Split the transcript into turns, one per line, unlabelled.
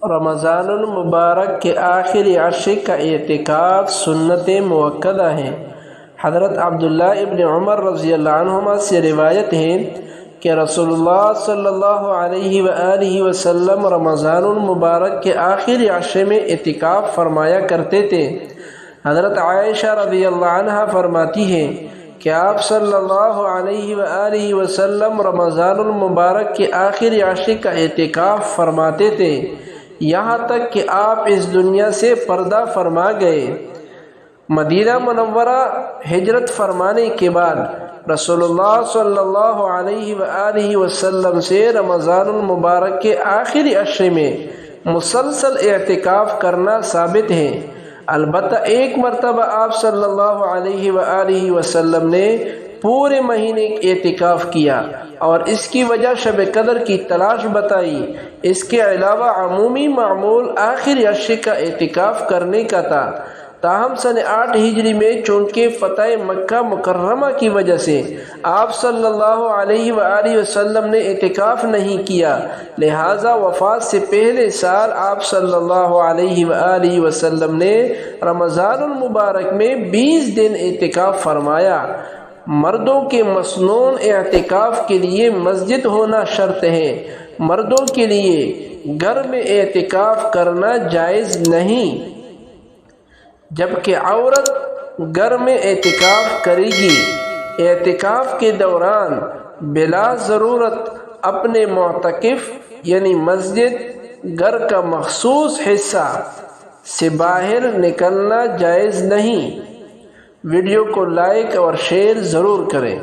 رمضان المبارک کے آخری عشر کا اعتکاف سنت موقدہ ہے۔ حضرت عبداللہ ابن عمر رضی اللہ عنہما سے روایت ہے کہ رسول اللہ صلی اللہ علیہ وآلہ وسلم رمضان المبارک کے آخری عشر میں اعتکاف فرمایا کرتے تھے۔ حضرت عائشہ رضی اللہ عنہا فرماتی ہیں کہ آپ صلی اللہ علیہ وآلہ وسلم رمضان المبارک کے آخری عشر کا اعتکاف فرماتے تھے، یہاں تک کہ آپ اس دنیا سے پردہ فرما گئے۔ مدینہ منورہ ہجرت فرمانے کے بعد رسول اللہ صلی اللہ علیہ وآلہ وسلم سے رمضان المبارک کے آخری عشر میں مسلسل اعتکاف کرنا ثابت ہے۔ البتہ ایک مرتبہ آپ صلی اللہ علیہ وآلہ وسلم نے پورے مہینے اعتکاف کیا اور اس کی وجہ شب قدر کی تلاش بتائی۔ اس کے علاوہ عمومی معمول آخری عشر کا اعتکاف کرنے کا تھا، تاہم سن 8 ہجری میں چونکہ فتح مکہ مکرمہ کی وجہ سے آپ صلی اللہ علیہ وآلہ وسلم نے اعتکاف نہیں کیا، لہٰذا وفات سے پہلے سال آپ صلی اللہ علیہ وآلہ وسلم نے رمضان المبارک میں 20 دن اعتکاف فرمایا۔ مردوں کے مسنون اعتکاف کے لیے مسجد ہونا شرط ہے۔ مردوں کے لیے گھر میں اعتکاف کرنا جائز نہیں، جبکہ عورت گھر میں اعتکاف کرے گی۔ اعتکاف کے دوران بلا ضرورت اپنے معتکف یعنی مسجد گھر کا مخصوص حصہ سے باہر نکلنا جائز نہیں۔ ویڈیو کو لائک اور شیئر ضرور کریں۔